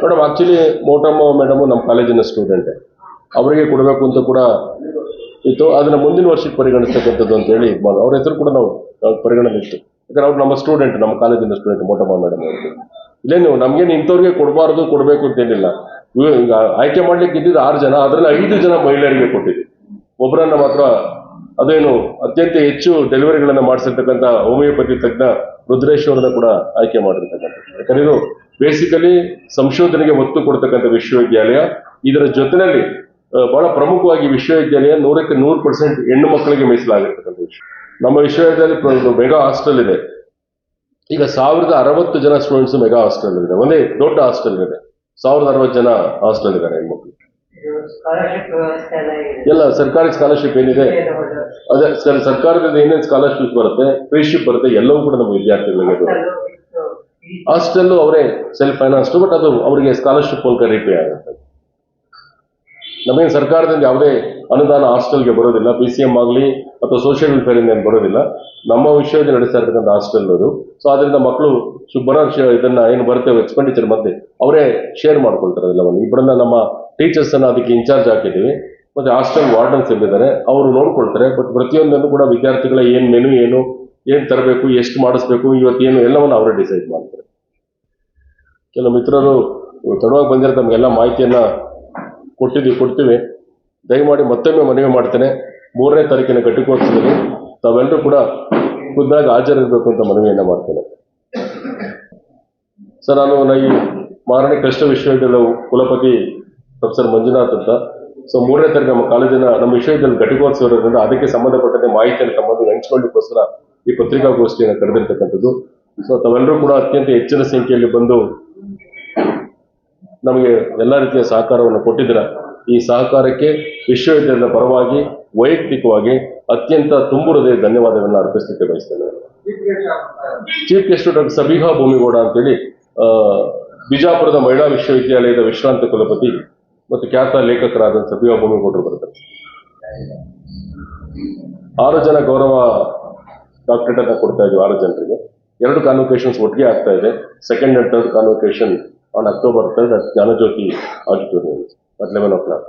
Madam actually Motamma madam ನಮ್ಮ ಕಾಲೇಜಿನ student, ಅವರಿಗೆ ಕೊಡಬೇಕು ಅಂತ ಕೂಡ ಇತ್ತು. ಅದನ್ನ ಮುಂದಿನ ವರ್ಷಕ್ಕೆ ಪರಿಗಣಿಸ್ತಕ್ಕಂಥದ್ದು ಅಂತ ಹೇಳಿ ಅವ್ರ ಹೆಸರು ಕೂಡ ನಾವು ಪರಿಗಣನೆ ಇತ್ತು. ಯಾಕಂದ್ರೆ ಅವ್ರು ನಮ್ಮ ಸ್ಟೂಡೆಂಟ್, ನಮ್ಮ ಕಾಲೇಜಿನ ಸ್ಟೂಡೆಂಟ್ ಮೋಟಮ್ಮ ಮೇಡಮ್ ಅವ್ರಿಗೆ. ಇಲ್ಲೇನು ನಮ್ಗೇನು ಇಂಥವ್ರಿಗೆ ಕೊಡಬಾರ್ದು ಕೊಡಬೇಕು ಅಂತೇನಿಲ್ಲ. ಈಗ ಆಯ್ಕೆ ಮಾಡ್ಲಿಕ್ಕೆ ಇದ್ದಿದ್ದು 6 ಜನ, ಅದರಲ್ಲಿ 5 ಜನ ಮಹಿಳೆಯರಿಗೆ ಕೊಟ್ಟಿದ್ವಿ. ಒಬ್ಬರನ್ನ ಮಾತ್ರ ಅದೇನು ಅತ್ಯಂತ ಹೆಚ್ಚು ಡೆಲಿವರಿಗಳನ್ನ ಮಾಡಿಸಿರ್ತಕ್ಕಂಥ ಹೋಮಿಯೋಪತಿ ತಜ್ಞ ರುದ್ರೇಶ್ವರನ ಕೂಡ ಆಯ್ಕೆ ಮಾಡಿರ್ತಕ್ಕಂಥದ್ದು. ಯಾಕಂದ್ರೆ ಇದು ಬೇಸಿಕಲಿ ಸಂಶೋಧನೆಗೆ ಒತ್ತು ಕೊಡ್ತಕ್ಕಂಥ ವಿಶ್ವವಿದ್ಯಾಲಯ. ಇದರ ಜೊತೆಯಲ್ಲಿ ಬಹಳ ಪ್ರಮುಖವಾಗಿ ವಿಶ್ವವಿದ್ಯಾಲಯ 100% ಹೆಣ್ಣು ಮಕ್ಕಳಿಗೆ ಮೀಸಲಾಗಿರ್ತಕ್ಕಂಥ ವಿಷಯ. ನಮ್ಮ ವಿಶ್ವವಿದ್ಯಾಲಯ ಮೆಗಾ ಹಾಸ್ಟೆಲ್ ಇದೆ. ಈಗ 1060 ಜನ ಸ್ಟೂಡೆಂಟ್ಸ್ ಮೆಗಾ ಹಾಸ್ಟೆಲ್ ಇದೆ. ಒಂದೇ ದೊಡ್ಡ ಹಾಸ್ಟೆಲ್ ಇದೆ. 1060 ಜನ ಹಾಸ್ಟೆಲ್ ಇದ್ದಾರೆ ಹೆಣ್ಮಕ್ಳು. ಎಲ್ಲ ಸರ್ಕಾರಿ ಸ್ಕಾಲರ್ಶಿಪ್ ಏನಿದೆ ಅದೇ ಸರ್ಕಾರದಿಂದ ಏನೇನು ಸ್ಕಾಲರ್ಶಿಪ್ ಬರುತ್ತೆ, ಫ್ರೀಶಿಪ್ ಬರುತ್ತೆ, ಎಲ್ಲವೂ ಕೂಡ ನಮ್ಮ ವಿದ್ಯಾರ್ಥಿಗಳಿಗೆ ಹಾಸ್ಟೆಲ್ ಅವರೇ ಸೆಲ್ಫ್ ಫೈನಾನ್ಸ್, ಬಟ್ ಅದು ಅವರಿಗೆ ಸ್ಕಾಲರ್ಶಿಪ್ ಮೂಲಕ ರೀಪೇ ಆಗುತ್ತೆ. ನಮಗೆ ಸರ್ಕಾರದಿಂದ ಯಾವುದೇ ಅನುದಾನ ಹಾಸ್ಟೆಲ್ಗೆ ಬರೋದಿಲ್ಲ. PCM ಆಗಲಿ ಅಥವಾ ಸೋಷಿಯಲ್ ವೆಲ್ಫೇರ್ ಇಂದ ಬರೋದಿಲ್ಲ. ನಮ್ಮ ವಿಶ್ವವಿದ್ಯಾಲಯ ನಡೆಸ್ತಾ ಇರ್ತಕ್ಕಂಥ ಹಾಸ್ಟೆಲ್ ಅದು. ಸೊ ಅದರಿಂದ ಮಕ್ಕಳು ಇದನ್ನ ಏನು ಬರುತ್ತೆ ಎಕ್ಸ್ಪೆಂಡಿಚರ್ ಮತ್ತೆ ಅವರೇ ಶೇರ್ ಮಾಡ್ಕೊಳ್ತಾರೆ ಎಲ್ಲವನ್ನು. ಇಬ್ಬರನ್ನ ನಮ್ಮ ಟೀಚರ್ಸ್ ಅನ್ನ ಅದಕ್ಕೆ ಇನ್ಚಾರ್ಜ್ ಹಾಕಿದ್ದೀವಿ. ಮತ್ತೆ ಹಾಸ್ಟೆಲ್ ವಾರ್ಡನ್ಸ್ ಇದ್ದಾರೆ, ಅವರು ನೋಡ್ಕೊಳ್ತಾರೆ. ಬಟ್ ಪ್ರತಿಯೊಂದನ್ನು ಕೂಡ ವಿದ್ಯಾರ್ಥಿಗಳ ಏನ್ ಮೆನು ಏನ್ ತರಬೇಕು, ಎಷ್ಟು ಮಾಡಿಸ್ಬೇಕು, ಇವತ್ತೇನು ಎಲ್ಲವನ್ನು ಅವರೇ ಡಿಸೈಡ್ ಮಾಡ್ತಾರೆ. ಕೆಲವು ಮಿತ್ರರು ತಡವಾಗಿ ಬಂದಿರೋ ತಮಗೆಲ್ಲ ಮಾಹಿತಿಯನ್ನ ಕೊಡ್ತೀವಿ. ದಯಮಾಡಿ ಮತ್ತೊಮ್ಮೆ ಮನವಿ ಮಾಡ್ತೇನೆ, 3ನೇ ತಾರೀಕಿನ ಘಟಿಕೋತ್ಸವದಲ್ಲಿ ತಾವೆಲ್ಲರೂ ಕೂಡ ಖುದ್ದಾಗಿ ಹಾಜರಿರಬೇಕು ಅಂತ ಮನವಿಯನ್ನ ಮಾಡ್ತೇನೆ. ಸರ್, ನಾನು ಈ ಮಹಾರಾಣಿ ಕೃಷ್ಣ ವಿಶ್ವವಿದ್ಯಾಲಯ ಕುಲಪತಿ ಪ್ರೊಫೆಸರ್ ಮಂಜುನಾಥ್ ಅಂತ. ಸೊ 3ನೇ ತಾರೀಕು ನಮ್ಮ ವಿಶ್ವವಿದ್ಯಾಲಯ ಘಟಿಕೋತ್ಸವ ಇರೋದ್ರಿಂದ ಅದಕ್ಕೆ ಸಂಬಂಧಪಟ್ಟಂತೆ ಮಾಹಿತಿಯನ್ನು ತಮ್ಮೊಂದಿಗೆ ಹಂಚಿಕೊಳ್ಳಿಕ್ಕೋಸ್ಕರ ಈ ಪತ್ರಿಕಾಗೋಷ್ಠಿಯನ್ನು ಕರೆದಿರ್ತಕ್ಕಂಥದ್ದು. ಸೊ ತಾವೆಲ್ಲರೂ ಕೂಡ ಅತ್ಯಂತ ಹೆಚ್ಚಿನ ಸಂಖ್ಯೆಯಲ್ಲಿ ಬಂದು ನಮಗೆ ಎಲ್ಲ ರೀತಿಯ ಸಹಕಾರವನ್ನು ಕೊಟ್ಟಿದ್ದೀರ. ಈ ಸಹಕಾರಕ್ಕೆ ವಿಶ್ವವಿದ್ಯಾಲಯದ ಪರವಾಗಿ ವೈಯಕ್ತಿಕವಾಗಿ ಅತ್ಯಂತ ತುಂಬು ಹೃದಯ ಧನ್ಯವಾದಗಳನ್ನು ಅರ್ಪಿಸಲಿಕ್ಕೆ ಬಯಸ್ತೇನೆ. Chief guest doctor Sabiha Bhoomigowda ಅಂತೇಳಿ ಬಿಜಾಪುರದ ಮಹಿಳಾ ವಿಶ್ವವಿದ್ಯಾಲಯದ ವಿಶ್ರಾಂತ ಕುಲಪತಿ ಮತ್ತು ಖ್ಯಾತ ಲೇಖಕರಾದ ಸಬಿಹಾ ಭೂಮಿಗೌಡರು ಬರ್ತಾರೆ. 6 ಜನ ಗೌರವ ಡಾಕ್ಟರೇಟ್ ಅನ್ನ ಕೊಡ್ತಾ ಇದ್ವಿ. 6 ಜನರಿಗೆ 2 ಕಾನ್ವೊಕೇಶನ್ಸ್ ಒಟ್ಟಿಗೆ ಆಗ್ತಾ ಇದೆ. 2nd and 3rd convocation on October 3rd at Jnanajyoti Auditorium at 11 o'clock.